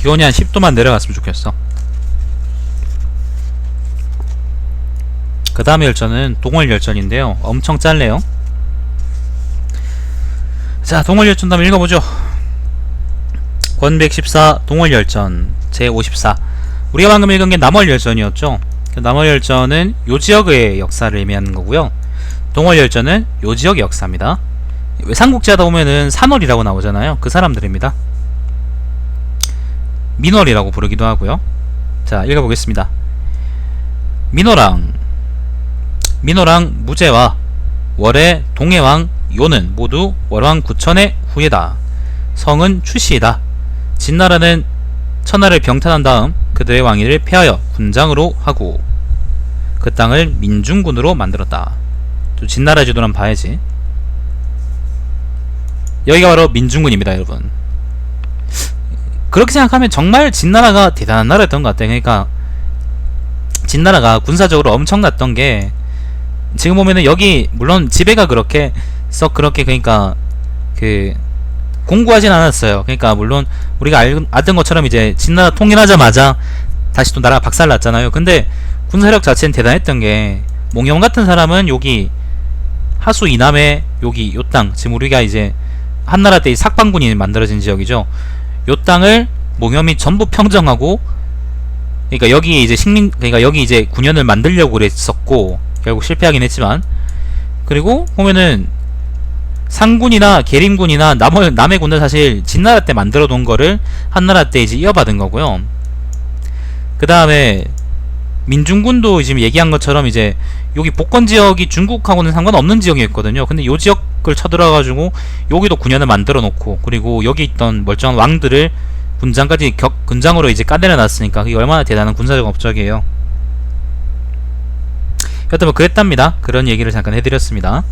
기온이 한 10도만 내려갔으면 좋겠어. 그 다음에 열전은 동월열전인데요. 엄청 짧네요. 자, 동월열전 한번 읽어보죠. 권 114 동월열전 제54. 우리가 방금 읽은 게 남월열전이었죠. 그 남월열전은 요 지역의 역사를 의미하는 거고요. 동월열전은 요 지역의 역사입니다. 삼국지 하다 보면은 산월이라고 나오잖아요. 그 사람들입니다. 민월이라고 부르기도 하고요. 자, 읽어보겠습니다. 민호랑 무제와 월의 동해왕 요는 모두 월왕 9천의 후예다. 성은 추시이다. 진나라는 천하를 병탄한 다음 그들의 왕위를 폐하여 군장으로 하고 그 땅을 민중군으로 만들었다. 또 진나라 지도를 한번 봐야지. 여기가 바로 민중군입니다, 여러분. 그렇게 생각하면 정말 진나라가 대단한 나라였던 것 같아요. 그러니까 진나라가 군사적으로 엄청났던 게, 지금 보면은 여기 물론 지배가 그렇게 썩 그렇게 그러니까 그 공고하진 않았어요. 그러니까 물론 우리가 알던 것처럼 이제 진나라 통일하자마자 다시 또 나라가 박살났잖아요. 근데 군사력 자체는 대단했던 게, 몽영 같은 사람은 여기 하수 이남에 여기 요 땅, 지금 우리가 이제 한나라 때 삭방군이 만들어진 지역이죠. 요 땅을 몽염이 전부 평정하고, 그러니까 여기 이제 그러니까 여기 이제 군현을 만들려고 그랬었고 결국 실패하긴 했지만, 그리고 보면은 상군이나 계림군이나 남의 군은 사실 진나라 때 만들어 놓은 거를 한나라 때 이제 이어받은 거고요. 그 다음에 민중군도 지금 얘기한 것처럼 이제 여기 복권 지역이 중국하고는 상관없는 지역이었거든요. 근데 요 지역을 쳐들어가지고 여기도 군현을 만들어 놓고, 그리고 여기 있던 멀쩡한 왕들을 군장까지 군장으로 이제 까내려 놨으니까 그게 얼마나 대단한 군사적 업적이에요. 여튼 뭐 그랬답니다. 그런 얘기를 잠깐 해드렸습니다.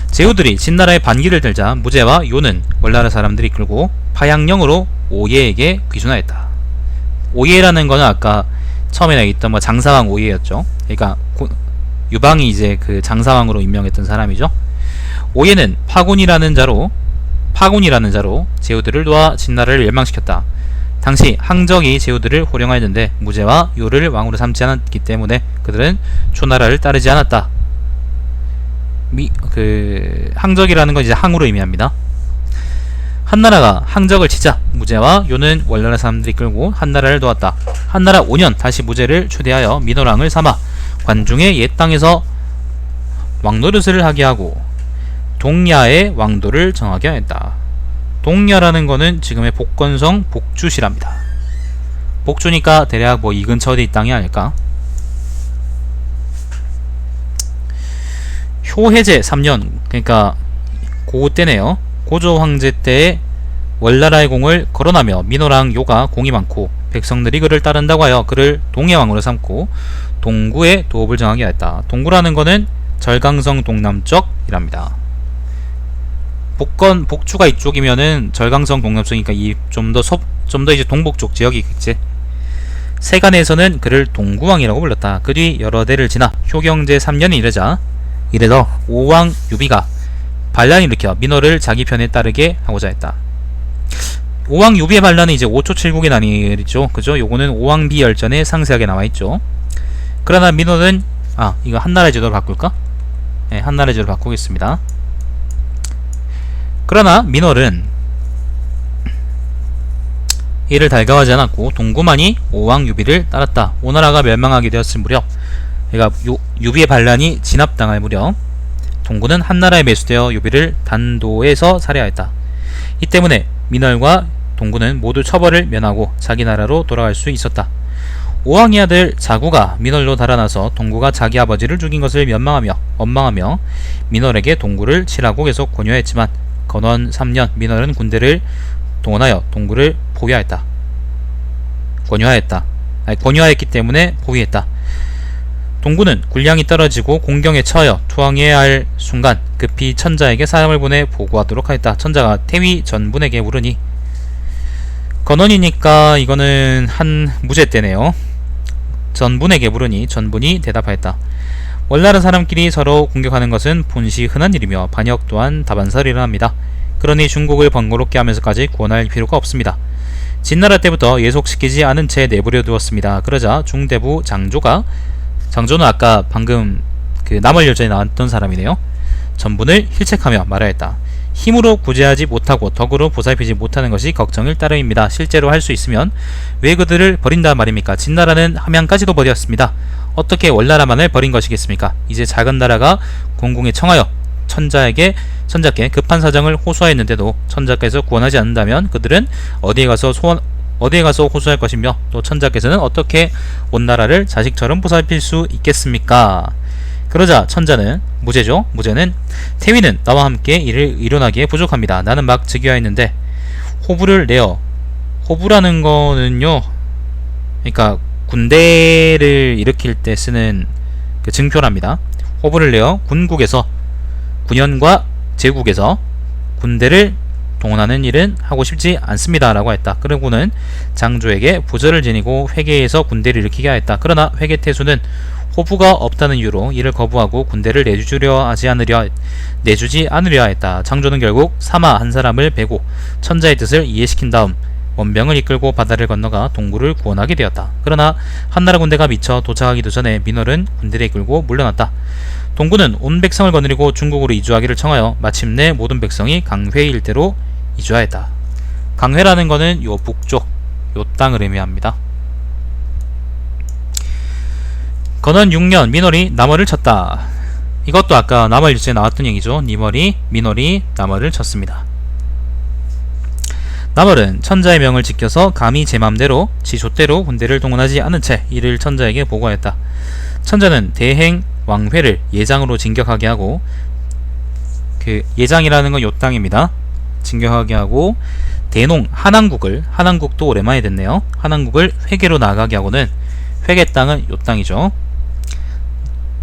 제후들이 진나라의 반기를 들자 무제와 요는 월나라 사람들이 이끌고 파양령으로 오예에게 귀순하였다. 오예라는 거는 아까 처음에 있던 뭐 장사왕 오예였죠. 그러니까 유방이 이제 그 장사왕으로 임명했던 사람이죠. 오예는 파군이라는 자로 제후들을 도와 진나라를 멸망시켰다. 당시 항적이 제후들을 호령하였는데 무제와 요를 왕으로 삼지 않았기 때문에 그들은 초나라를 따르지 않았다. 항적이라는 건 이제 항으로 의미합니다. 한나라가 항적을 치자 무제와 요는 월나라 사람들이 끌고 한나라를 도왔다. 한나라 5년 다시 무제를 초대하여 민호랑을 삼아 관중의 옛 땅에서 왕노릇을 하게 하고 동야의 왕도를 정하게 하였다. 동야라는 거는 지금의 복건성 복주시랍니다. 복주니까 대략 뭐 이 근처 어디 땅이 아닐까. 효해제 3년, 그러니까 고우 때네요. 고조 황제 때에 월나라의 공을 거론하며 민호랑 요가 공이 많고 백성들이 그를 따른다고 하여 그를 동해왕으로 삼고 동구의 도읍을 정하게 하였다. 동구라는 거는 절강성 동남쪽이랍니다. 복주가 이쪽이면은 절강성 동남쪽이니까 이 좀 더 이제 동북쪽 지역이겠지. 세간에서는 그를 동구왕이라고 불렀다. 그 뒤 여러 대를 지나 효경제 3년이 이르자 오왕 유비가 반란을 일으켜 민호를 자기 편에 따르게 하고자 했다. 오왕 유비의 반란은 이제 5초 7국의 난이죠. 그죠? 요거는 오왕비 열전에 상세하게 나와있죠. 그러나 민호는 이거 한나라의 제도로 바꿀까? 네, 한나라의 제도로 바꾸겠습니다. 그러나 민호는 이를 달가워하지 않았고 동구만이 오왕 유비를 따랐다. 오나라가 멸망하게 되었을 무렵, 그러니까 유비의 반란이 진압당할 무렵 동구는 한나라에 매수되어 유비를 단도에서 살해하였다. 이 때문에 민월과 동구는 모두 처벌을 면하고 자기 나라로 돌아갈 수 있었다. 오왕의 아들 자구가 민월로 달아나서 동구가 자기 아버지를 죽인 것을 원망하며 민월에게 동구를 치라고 계속 권유했지만 건원 3년 민월은 군대를 동원하여 동구를 포위하였다. 권유하였기 때문에 포위했다. 동구는 군량이 떨어지고 공경에 처하여 투항해야 할 순간 급히 천자에게 사람을 보내 보고하도록 하였다. 천자가 태위 전분에게 물으니, 건원이니까 이거는 한 무제 때네요. 전분에게 물으니 전분이 대답하였다. 월나라 사람끼리 서로 공격하는 것은 본시 흔한 일이며 반역 또한 다반사를 일어납니다. 그러니 중국을 번거롭게 하면서까지 구원할 필요가 없습니다. 진나라 때부터 예속시키지 않은 채 내버려 두었습니다. 그러자 중대부 장조는 아까 방금 그 남월열전에 나왔던 사람이네요. 전분을 힐책하며 말하였다. 힘으로 구제하지 못하고 덕으로 보살피지 못하는 것이 걱정일 따름입니다. 실제로 할 수 있으면 왜 그들을 버린다 말입니까? 진나라는 함양까지도 버렸습니다. 어떻게 월나라만을 버린 것이겠습니까? 이제 작은 나라가 공공에 청하여 천자께 급한 사정을 호소하였는데도 천자께서 구원하지 않는다면 그들은 어디에 가서 호소할 것이며 또 천자께서는 어떻게 온 나라를 자식처럼 보살필 수 있겠습니까? 그러자 천자는 무제는 태위는 나와 함께 일을 일어나기에 부족합니다. 나는 막 즉위하였는데 호부를 내어, 호부라는 거는요, 그러니까 군대를 일으킬 때 쓰는 그 증표랍니다. 호부를 내어 군연과 제국에서 군대를 동원하는 일은 하고 싶지 않습니다 라고 했다. 그러고는 장조에게 부절을 지니고 회계에서 군대를 일으키게 하였다. 그러나 회계태수는 호부가 없다는 이유로 이를 거부하고 군대를 내주지 않으려 했다. 장조는 결국 사마 한 사람을 베고 천자의 뜻을 이해시킨 다음 원병을 이끌고 바다를 건너가 동구를 구원하게 되었다. 그러나 한나라 군대가 미처 도착하기도 전에 민월은 군대를 이끌고 물러났다. 동구는 온 백성을 거느리고 중국으로 이주하기를 청하여 마침내 모든 백성이 강회 일대로 이주하였다. 강회라는 거는 요 북쪽 요 땅을 의미합니다. 건원 6년 민월이 남월을 쳤다. 이것도 아까 남월일주에 나왔던 얘기죠. 민월이 남월을 쳤습니다. 남월은 천자의 명을 지켜서 감히 제 맘대로 지 좆대로 군대를 동원하지 않은 채 이를 천자에게 보고하였다. 천자는 대행 왕회를 예장으로 진격하게 하고, 그 예장이라는 건 요 땅입니다. 진격하게 하고 대농 한항국도 오랜만에 됐네요. 한항국을 회계로 나가게 하고는 회계 땅은 요 땅이죠.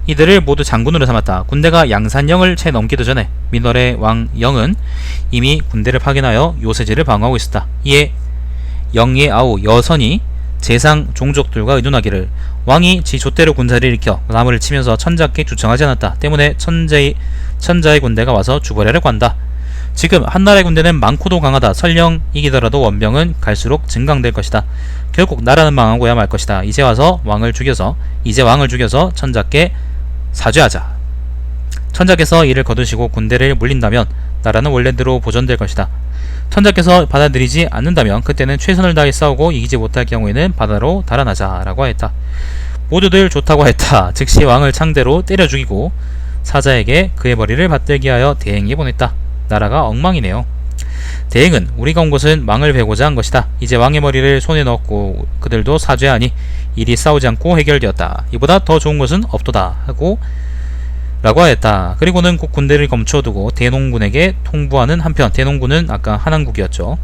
이들을 모두 장군으로 삼았다. 군대가 양산령을 채 넘기도 전에 민월의 왕 영은 이미 군대를 파견하여 요새지를 방어하고 있었다. 이에 영의 아우 여선이 재상 종족들과 의논하기를 왕이 지 좆대로 군사를 일으켜 나무를 치면서 천자께 주청하지 않았다. 때문에 천자의 군대가 와서 주벌하려고 한다. 지금 한나라의 군대는 많고도 강하다. 설령 이기더라도 원병은 갈수록 증강될 것이다. 결국 나라는 망하고야 말 것이다. 이제 왕을 죽여서 천자께 사죄하자. 천자께서 이를 거두시고 군대를 물린다면 나라는 원래대로 보존될 것이다. 천자께서 받아들이지 않는다면 그때는 최선을 다해 싸우고 이기지 못할 경우에는 바다로 달아나자 라고 하였다. 모두들 좋다고 했다. 즉시 왕을 창대로 때려 죽이고 사자에게 그의 머리를 받들게 하여 대행에 보냈다. 나라가 엉망이네요. 대행은 우리가 온 곳은 왕을 베고자 한 것이다. 이제 왕의 머리를 손에 넣었고 그들도 사죄하니 일이 싸우지 않고 해결되었다. 이보다 더 좋은 것은 없도다 라고 하였다. 그리고는 곧 군대를 검춰두고 대농군에게 통보하는 한편, 대농군은 아까 한항국이었죠.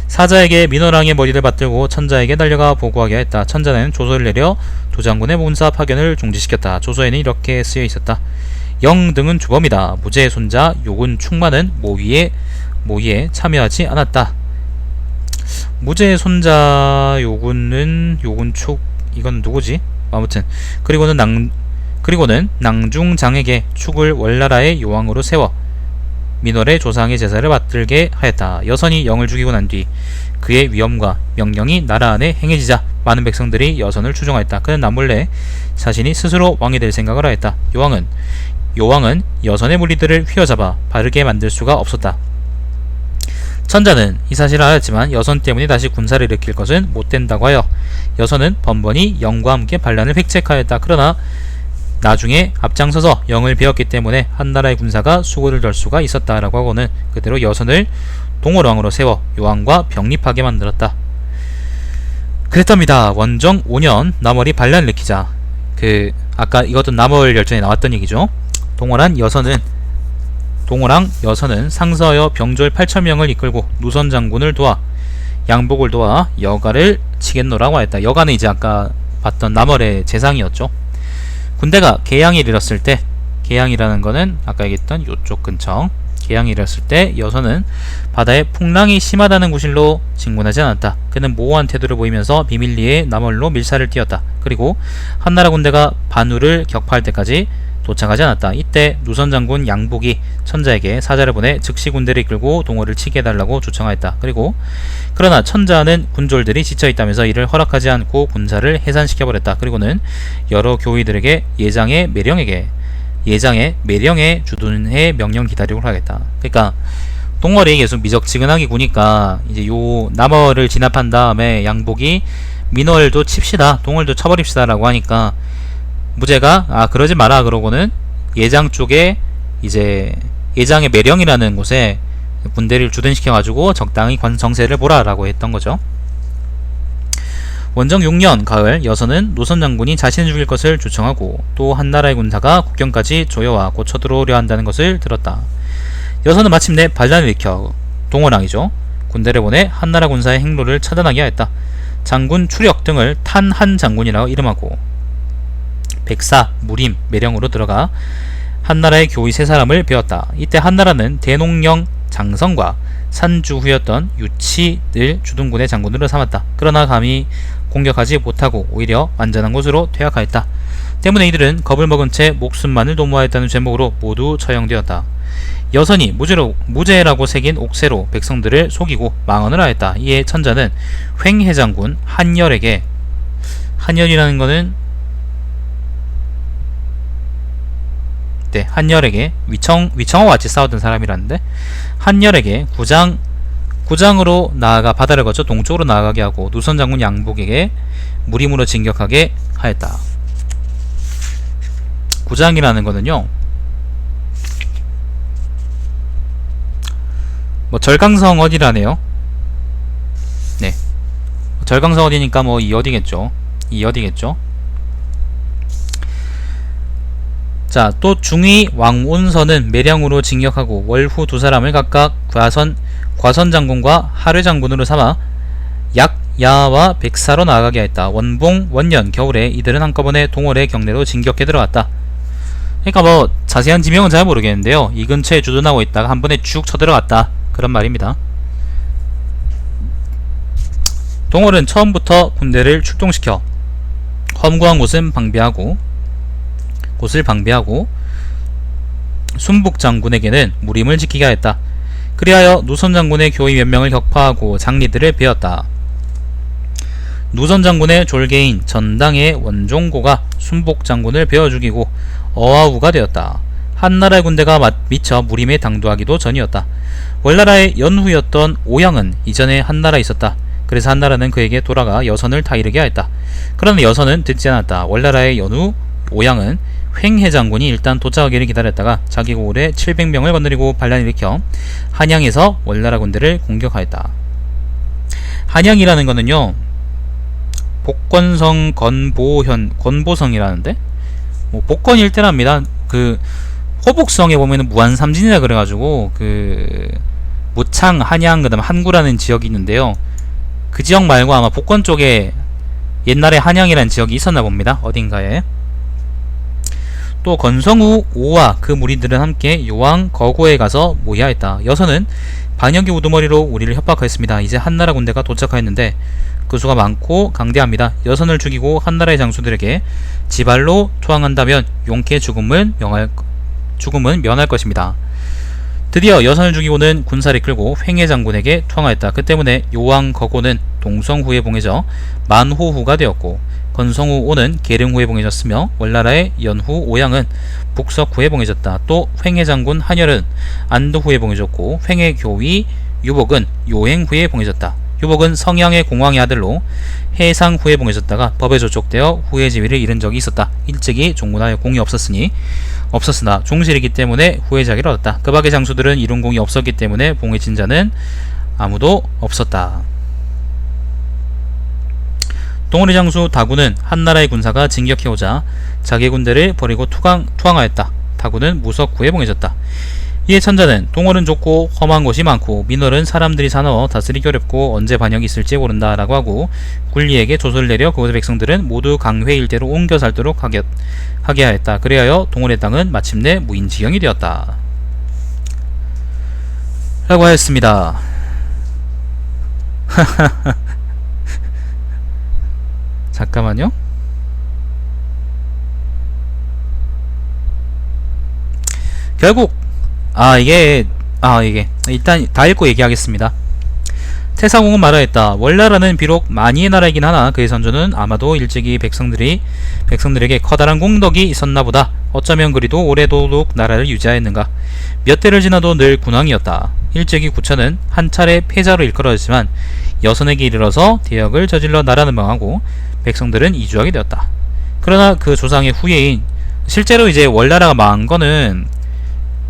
사자에게 민월왕의 머리를 받들고 천자에게 달려가 보고하게 했다. 천자는 조서를 내려 도장군의 문사 파견을 중지시켰다. 조서에는 이렇게 쓰여 있었다. 영 등은 주범이다. 무제의 손자 요군 충만은 모의에 참여하지 않았다. 무제의 손자 요군축 이건 누구지? 아무튼 그리고는 낭중장에게 축을 월나라의 요왕으로 세워 민월의 조상의 제사를 받들게 하였다. 여선이 영을 죽이고 난 뒤 그의 위엄과 명령이 나라 안에 행해지자 많은 백성들이 여선을 추종하였다. 그는 남몰래 자신이 스스로 왕이 될 생각을 하였다. 요왕은 여선의 무리들을 휘어잡아 바르게 만들 수가 없었다. 천자는 이 사실을 알았지만 여선 때문에 다시 군사를 일으킬 것은 못된다고 하여 여선은 번번이 영과 함께 반란을 획책하였다. 그러나 나중에 앞장서서 영을 베었기 때문에 한나라의 군사가 수고를 덜 수가 있었다라고 하고는 그대로 여선을 동월왕으로 세워 요왕과 병립하게 만들었다. 그랬답니다. 원정 5년 남월이 반란을 일으키자, 아까 이것도 남월 열전에 나왔던 얘기죠. 동월왕 여선은 상서여 병졸 8,000명을 이끌고 누선 장군을 도와 양복을 도와 여가를 치겠노라고 하였다. 여가는 이제 아까 봤던 남월의 재상이었죠. 군대가 계양에 이르렀을 때, 계양이라는 거는 아까 얘기했던 요쪽 근처, 계양에 이르렀을 때 여선은 바다에 풍랑이 심하다는 구실로 진군하지 않았다. 그는 모호한 태도를 보이면서 비밀리에 남월로 밀사를 띄었다. 그리고 한나라 군대가 반우를 격파할 때까지 도착하지 않았다. 이때 누선장군 양복이 천자에게 사자를 보내 즉시 군대를 이끌고 동호를 치게 해달라고 요청하였다. 그러나 천자는 군졸들이 지쳐있다면서 이를 허락하지 않고 군사를 해산시켜버렸다. 그리고는 여러 교의들에게 예장의 매령에 주둔해 명령 기다리고 하겠다. 그러니까 동월이 계속 미적지근하게 구니까 이제 요 남월을 진압한 다음에 양복이 민월도 칩시다, 동월도 쳐버립시다 라고 하니까 무제가 그러지 마라 그러고는 예장 쪽에 이제 예장의 매령이라는 곳에 군대를 주둔시켜 가지고 적당히 정세를 보라 라고 했던 거죠. 원정 6년 가을, 여선은 노선장군이 자신을 죽일 것을 주청하고 또 한나라의 군사가 국경까지 조여와 곧 쳐들어오려 한다는 것을 들었다. 여선은 마침내 반란을 일으켜 동호랑이죠, 군대를 보내 한나라 군사의 행로를 차단하게 하였다. 장군 추력 등을 탄한 장군이라고 이름하고 백사, 무림, 매령으로 들어가 한나라의 교의 세 사람을 배웠다. 이때 한나라는 대농령 장성과 산주후였던 유치를 주둔군의 장군으로 삼았다. 그러나 감히 공격하지 못하고 오히려 안전한 곳으로 퇴학하였다. 때문에 이들은 겁을 먹은 채 목숨만을 도모하였다는 죄목으로 모두 처형되었다. 여선이 무죄라고 새긴 옥새로 백성들을 속이고 망언을 하였다. 이에 천자는 횡해장군 한열에게, 한열이라는 거는 한열에게 위청하고 같이 싸우던 사람이라는데, 한열에게 구장으로 나아가 바다를 거쳐 동쪽으로 나아가게 하고 누선장군 양복에게 무림으로 진격하게 하였다. 구장이라는 거는요, 뭐 절강성 어디라네요. 네, 절강성 어디니까 뭐 이 어디겠죠. 자, 또 중위 왕운선은 매령으로 징역하고 월후 두 사람을 각각 과선 장군과 하뢰 장군으로 삼아 약야와 백사로 나아가게 했다. 원봉 원년 겨울에 이들은 한꺼번에 동월의 경내로 진격해 들어갔다. 그러니까 뭐 자세한 지명은 잘 모르겠는데요, 이 근처에 주둔하고 있다가 한 번에 쭉 쳐들어갔다, 그런 말입니다. 동월은 처음부터 군대를 출동시켜 험구한 곳을 방비하고 순복 장군에게는 무림을 지키게 하였다. 그리하여 누선 장군의 교의 몇 명을 격파하고 장리들을 베었다. 누선 장군의 졸개인 전당의 원종고가 순복 장군을 베어 죽이고 어아우가 되었다. 한나라의 군대가 미쳐 무림에 당도하기도 전이었다. 월나라의 연후였던 오양은 이전에 한나라에 있었다. 그래서 한나라는 그에게 돌아가 여선을 타이르게 하였다. 그러나 여선은 듣지 않았다. 월나라의 연후 오양은 횡해 장군이 일단 도착하기를 기다렸다가 자기 고을에 700명을 건드리고 반란을 일으켜 한양에서 월나라 군대를 공격하였다. 한양이라는 거는요, 복권성 권보성이라는데 뭐 복권 일대랍니다. 그 호북성에 보면은 무한삼진이라 그래가지고 그 무창, 한양, 그다음 한구라는 지역이 있는데요, 그 지역 말고 아마 복권 쪽에 옛날에 한양이라는 지역이 있었나 봅니다, 어딘가에. 또 건성우 오와 그 무리들은 함께 요왕 거고에 가서 모의하였다. 여선은 반역의 우두머리로 우리를 협박하였습니다. 이제 한나라 군대가 도착하였는데 그 수가 많고 강대합니다. 여선을 죽이고 한나라의 장수들에게 지발로 투항한다면 용케 죽음은 면할 것입니다. 드디어 여선을 죽이고는 군사를 이끌고 횡해 장군에게 투항하였다. 그 때문에 요왕 거고는 동성후에 봉해져 만호후가 되었고, 건성후 오는 계릉후에 봉해졌으며 월나라의 연후 오양은 북석후에 봉해졌다. 또 횡해 장군 한열은 안도후에 봉해졌고, 횡해 교위 유복은 요행후에 봉해졌다. 유복은 성향의 공왕의 아들로 해상후에 봉해졌다가 법에 조촉되어 후의 지위를 잃은 적이 있었다. 일찍이 종군하여 공이 없었으나 종실이기 때문에 후의 자기를 얻었다. 그 밖의 장수들은 이룬 공이 없었기 때문에 봉해진 자는 아무도 없었다. 동호리 장수 다구는 한나라의 군사가 진격해오자 자기 군대를 버리고 투항하였다. 다구는 무석구에 봉해졌다. 이에 천자는 동월은 좁고 험한 곳이 많고 민월은 사람들이 사나워 다스리기 어렵고 언제 반역이 있을지 모른다 라고 하고 군리에게 조서를 내려 그곳의 백성들은 모두 강회 일대로 옮겨 살도록 하게 하였다. 그리하여 동월의 땅은 마침내 무인지경이 되었다 라고 하였습니다. 잠깐만요. 결국 이게 일단 다 읽고 얘기하겠습니다. 태사공은 말하였다. 월나라는 비록 만이의 나라이긴 하나 그의 선조는 아마도 일찍이 백성들에게 커다란 공덕이 있었나 보다. 어쩌면 그리도 오래도록 나라를 유지하였는가. 몇 대를 지나도 늘 군왕이었다. 일찍이 구천은 한 차례 패자로 일컬어졌지만 여선에게 이르러서 대역을 저질러 나라는 망하고 백성들은 이주하게 되었다. 그러나 그 조상의 후예인, 실제로 이제 월나라가 망한 거는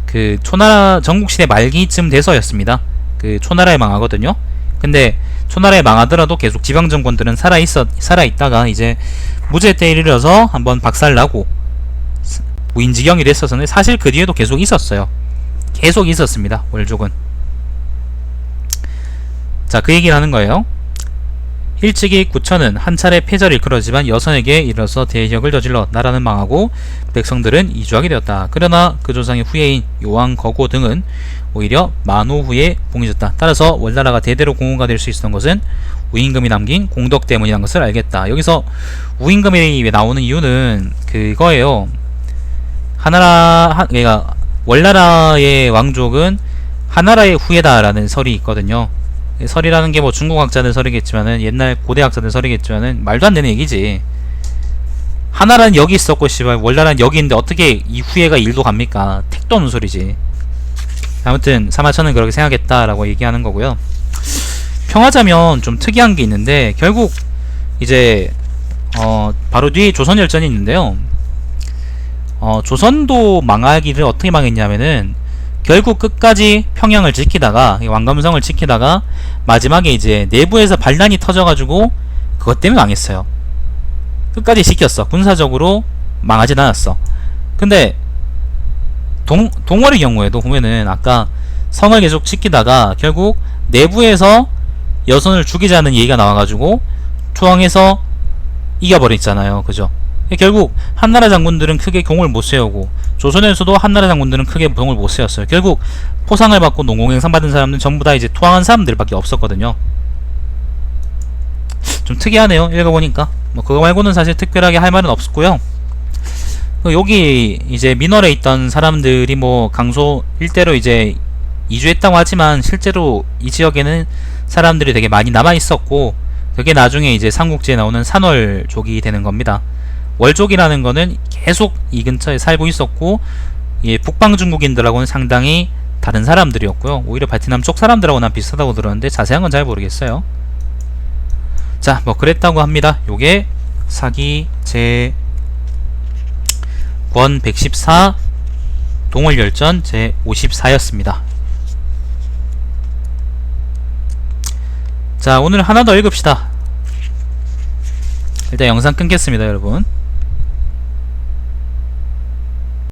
그 초나라 전국시대 말기쯤 돼서였습니다. 그 초나라에 망하거든요. 근데 초나라에 망하더라도 계속 지방정권들은 살아있다가 이제 무제 때 이르러서 한번 박살나고 무인지경이 됐어서는 사실 그 뒤에도 계속 있었어요. 계속 있었습니다. 월족은. 자, 그 얘기를 하는 거예요. 일찍이 구천은 한 차례 패자를 일컬었지만 여선에게 이르러서 대역을 저질러 나라는 망하고 백성들은 이주하게 되었다. 그러나 그 조상의 후예인 요왕 거고 등은 오히려 만호 후에 봉해졌다. 따라서 월나라가 대대로 공후가 될 수 있었던 것은 우임금이 남긴 공덕 때문이라는 것을 알겠다. 여기서 우임금이 나오는 이유는 그거예요. 그러니까 월나라의 왕족은 하나라의 후예다라는 설이 있거든요. 설이라는 게 뭐 중국 학자들 설이겠지만은 옛날 고대 학자들 설이겠지만은 말도 안 되는 얘기지. 하나라는 여기 있었고 씨발 월나라는 여기 있는데 어떻게 이 후예가 일도 갑니까? 택도 없는 소리지. 아무튼 사마천은 그렇게 생각했다라고 얘기하는 거고요. 평하자면 좀 특이한 게 있는데 결국 이제 바로 뒤에 조선열전이 있는데요. 조선도 망하기를 어떻게 망했냐면은 결국 끝까지 평양을 지키다가 왕감성을 지키다가 마지막에 이제 내부에서 반란이 터져가지고 그것 때문에 망했어요. 끝까지 지켰어. 군사적으로 망하진 않았어. 근데 동월의 경우에도 보면은 아까 성을 계속 지키다가 결국 내부에서 여선을 죽이자는 얘기가 나와가지고 초항에서 이겨버렸잖아요. 그죠? 결국 한나라 장군들은 크게 공을 못 세우고 조선에서도 한나라 장군들은 크게 공을 못 세웠어요. 결국 포상을 받고 농공행상 받은 사람들은 전부 다 이제 투항한 사람들밖에 없었거든요. 좀 특이하네요. 읽어보니까 뭐 그거 말고는 사실 특별하게 할 말은 없었고요. 여기 이제 민월에 있던 사람들이 뭐 강소 일대로 이제 이주했다고 하지만 실제로 이 지역에는 사람들이 되게 많이 남아 있었고 그게 나중에 이제 삼국지에 나오는 산월족이 되는 겁니다. 월족이라는 거는 계속 이 근처에 살고 있었고 북방 중국인들하고는 상당히 다른 사람들이었고요. 오히려 베트남 쪽 사람들하고는 비슷하다고 들었는데 자세한 건 잘 모르겠어요. 자, 뭐 그랬다고 합니다. 요게 사기 제 권 114 동월열전 제 54였습니다. 자, 오늘 하나 더 읽읍시다. 일단 영상 끊겠습니다, 여러분.